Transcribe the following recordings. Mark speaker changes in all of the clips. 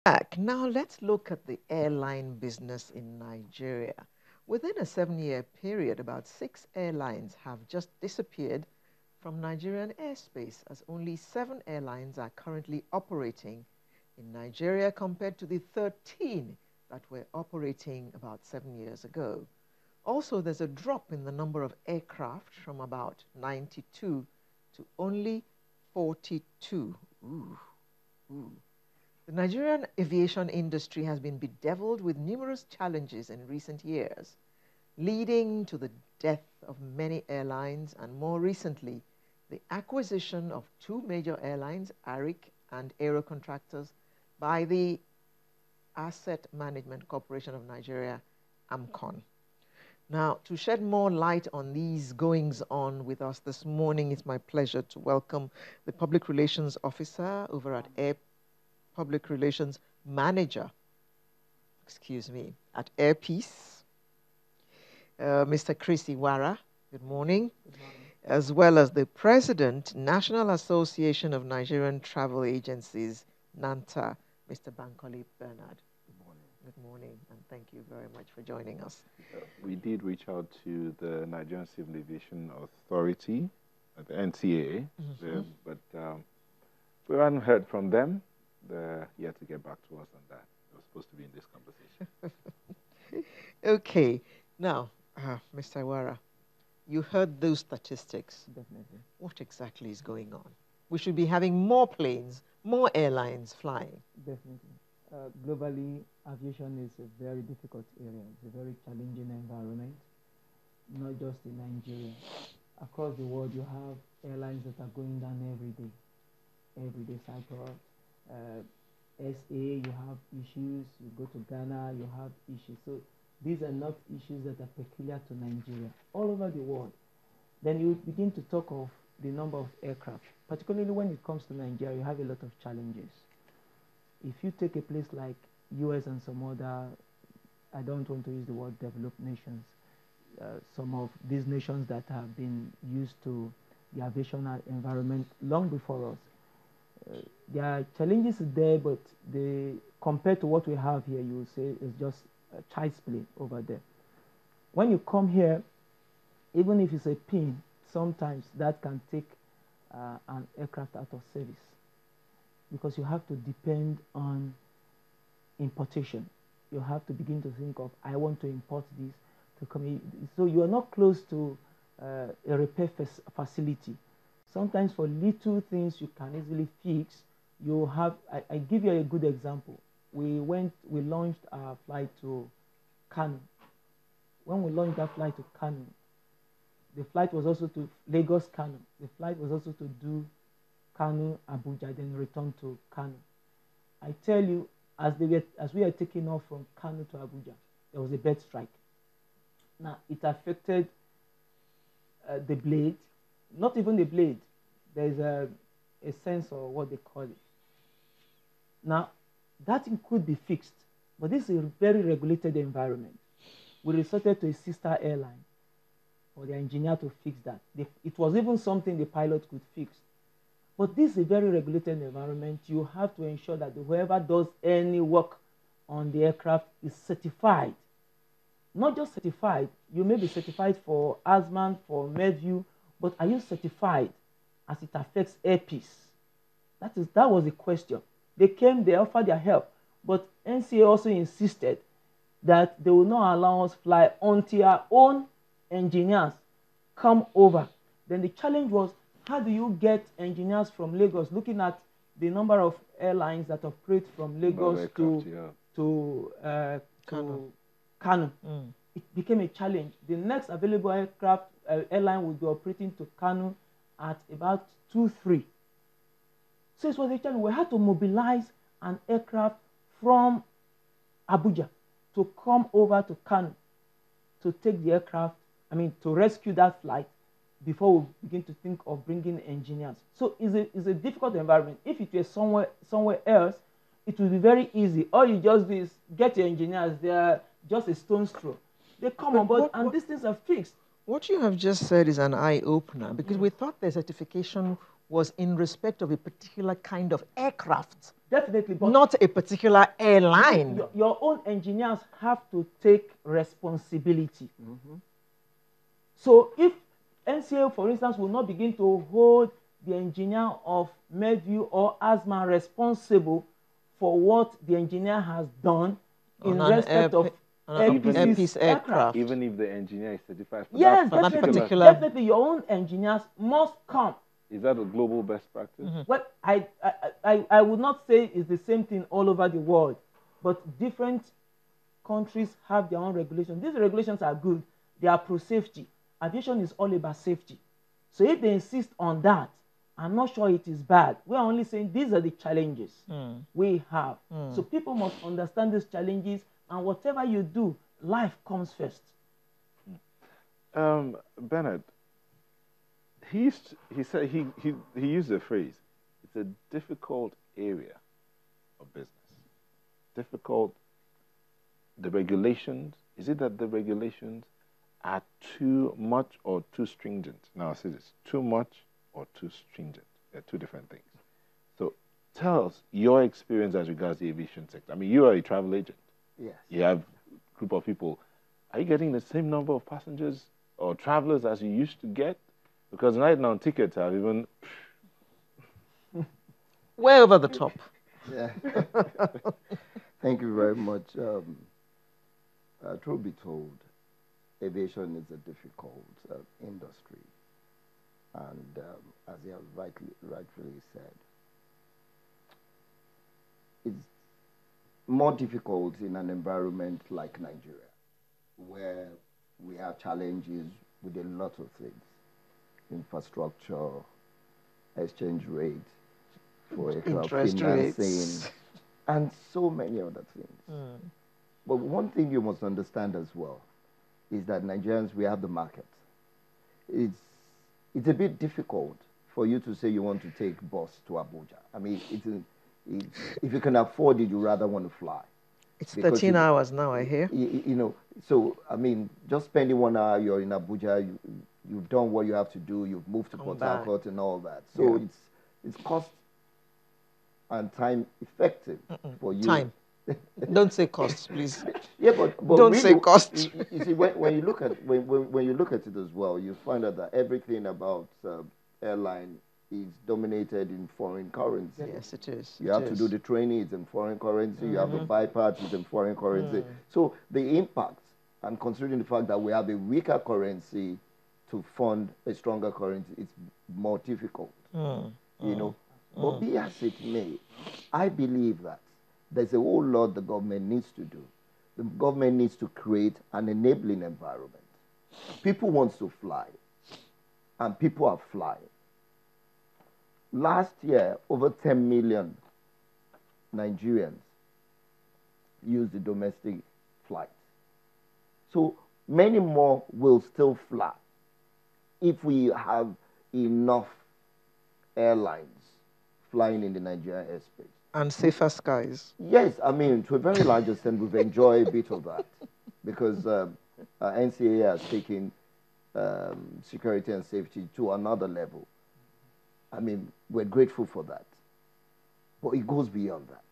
Speaker 1: Back. Now let's look at the airline business in Nigeria. Within a 7-year period, about 6 airlines have just disappeared from Nigerian airspace, as only 7 airlines are currently operating in Nigeria compared to the 13 that were operating about 7 years ago. Also, there's a drop in the number of aircraft from about 92 to only 42. Ooh, ooh. The Nigerian aviation industry has been bedeviled with numerous challenges in recent years, leading to the death of many airlines and, more recently, the acquisition of 2 major airlines, ARIC and Aero Contractors, by the Asset Management Corporation of Nigeria, AMCON. Now, to shed more light on these goings-on with us this morning, it's my pleasure to welcome the Public Relations Officer over at Public Relations Manager, at Air Peace, Mr. Chris Iwara. Good morning.
Speaker 2: Good morning.
Speaker 1: As well as the President, National Association of Nigerian Travel Agencies, NANTA, Mr. Bankole Bernard.
Speaker 2: Good morning.
Speaker 1: Good morning, and thank you very much for joining us.
Speaker 2: We did reach out to the Nigerian Civil Aviation Authority, the NCAA, but we haven't heard from them. They're yet to get back to us on that. We're supposed to be in this conversation.
Speaker 1: Okay. Now, Mr. Iwara, you heard those statistics.
Speaker 3: Definitely.
Speaker 1: What exactly is going on? We should be having more planes, more airlines flying.
Speaker 3: Definitely. Globally, aviation is a very difficult area. It's a very challenging environment, not just in Nigeria. Across the world, you have airlines that are going down every day cycle. SA, you have issues. You go to Ghana, you have issues. So these are not issues that are peculiar to Nigeria. All over the world. Then you begin to talk of the number of aircraft. Particularly when it comes to Nigeria, you have a lot of challenges. If you take a place like US and some other, I don't want to use the word developed nations, some of these nations that have been used to the aviation environment long before us, there are challenges there, but compared to what we have here, you would say it's just a child's play over there. When you come here, even if it's a pin, sometimes that can take an aircraft out of service because you have to depend on importation. You have to begin to think of, I want to import this to come in. So you are not close to a repair facility. Sometimes for little things you can easily fix, you have, I give you a good example. We launched our flight to Kano. When we launched that flight to Kano, the flight was also to Lagos, Kano. The flight was also to do Kano, Abuja, then return to Kano. I tell you, as we are taking off from Kano to Abuja, there was a bird strike. Now, it affected the blade, not even the blade. There's a sensor, what they call it. Now, that thing could be fixed, but this is a very regulated environment. We resorted to a sister airline for the engineer to fix that. It was even something the pilot could fix. But this is a very regulated environment. You have to ensure that whoever does any work on the aircraft is certified. Not just certified, you may be certified for ASMAN, for MEDView, but are you certified as it affects Air Peace? That was the question. They came, they offered their help, but NCA also insisted that they will not allow us fly until our own engineers come over. Then the challenge was, how do you get engineers from Lagos, looking at the number of airlines that operate from Lagos to Kano? It became a challenge. The next available airline would be operating to Kano at about 2-3. So it was a challenge. We had to mobilize an aircraft from Abuja to come over to Kano to take the aircraft, to rescue that flight before we begin to think of bringing engineers. So it's a difficult environment. If it were somewhere else, it would be very easy. All you just do is get your engineers. They are just a stone's throw. They come on board and these things are fixed.
Speaker 1: What you have just said is an eye-opener because we thought the certification was in respect of a particular kind of aircraft,
Speaker 3: Definitely, but
Speaker 1: not a particular airline.
Speaker 3: your own engineers have to take responsibility. So if NCA, for instance, will not begin to hold the engineer of Medview or Asma responsible for what the engineer has done in respect of
Speaker 1: Airpiece aircraft.
Speaker 2: Even if the engineer is certified for
Speaker 3: yes,
Speaker 2: that
Speaker 3: definitely, definitely, your own engineers must come.
Speaker 2: Is that a global best practice?
Speaker 3: Well, I would not say it's the same thing all over the world, but different countries have their own regulations. These regulations are good. They are pro-safety. Aviation is all about safety. So if they insist on that, I'm not sure it is bad. We're only saying these are the challenges we have. So people must understand these challenges, and whatever you do, life comes first.
Speaker 2: Bernard, he said he used the phrase, it's a difficult area of business. Difficult. The regulations, is it that the regulations are too much or too stringent? Now, I'll say this, too much or too stringent. They're two different things. So tell us your experience as regards the aviation sector. I mean, you are a travel agent.
Speaker 4: Yes.
Speaker 2: You have a group of people. Are you getting the same number of passengers or travelers as you used to get? Because right now, tickets are even...
Speaker 1: way over the top.
Speaker 4: Yeah. Thank you very much. Truth be told, aviation is a difficult industry. And as you have rightfully said, it's more difficult in an environment like Nigeria, where we have challenges with a lot of things: infrastructure, exchange rate for aircraft financing, and so many other things. But one thing you must understand as well is that Nigerians, we have the market. It's a bit difficult for you to say you want to take bus to Abuja. I mean, if you can afford it, you rather want to fly.
Speaker 1: It's 13 hours now, I hear.
Speaker 4: You know, so, I mean, just spending 1 hour, you're in Abuja, you've done what you have to do, you've moved to Port Harcourt and all that. So it's cost and time effective for you.
Speaker 1: Time. Don't say costs, please.
Speaker 4: Yeah, but
Speaker 1: don't
Speaker 4: really,
Speaker 1: say costs.
Speaker 4: You see, when you look at when you look at it as well, you find out that everything about airline is dominated in foreign currency.
Speaker 1: Yes, it is.
Speaker 4: You have to do the training, it's in foreign currency. You have the buy parts, it's in foreign currency. So the impact, and considering the fact that we have a weaker currency to fund a stronger currency, it's more difficult. You know, but be as it may, I believe that there's a whole lot the government needs to do. The government needs to create an enabling environment. People want to fly, and people are flying. Last year, over 10 million Nigerians used the domestic flight. So many more will still fly if we have enough airlines flying in the Nigerian airspace.
Speaker 1: And safer skies.
Speaker 4: Yes, I mean, to a very large extent, we've enjoyed a bit of that because NCA has taken security and safety to another level. I mean, we're grateful for that. But it goes beyond that.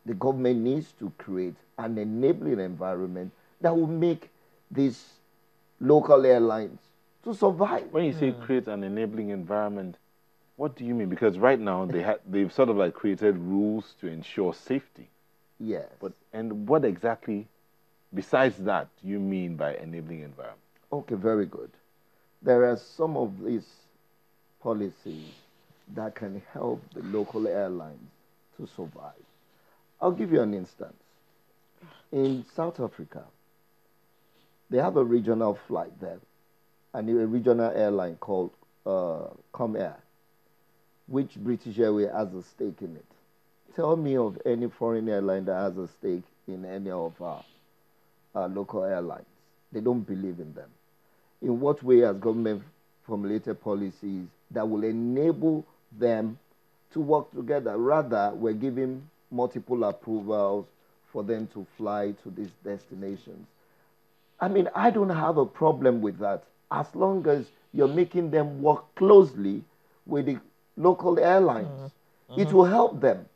Speaker 4: The government needs to create an enabling environment that will make these local airlines to survive.
Speaker 2: When you say create an enabling environment, what do you mean? Because right now they've sort of like created rules to ensure safety.
Speaker 4: Yes.
Speaker 2: And what exactly, besides that, do you mean by enabling environment?
Speaker 4: Okay, very good. There are some of these policies that can help the local airlines to survive. I'll give you an instance. In South Africa, they have a regional flight there, and a regional airline called Comair, which British Airways has a stake in it. Tell me of any foreign airline that has a stake in any of our local airlines. They don't believe in them. In what way has government formulated policies that will enable them to work together? Rather, we're giving multiple approvals for them to fly to these destinations. I mean, I don't have a problem with that as long as you're making them work closely with the local airlines. It will help them.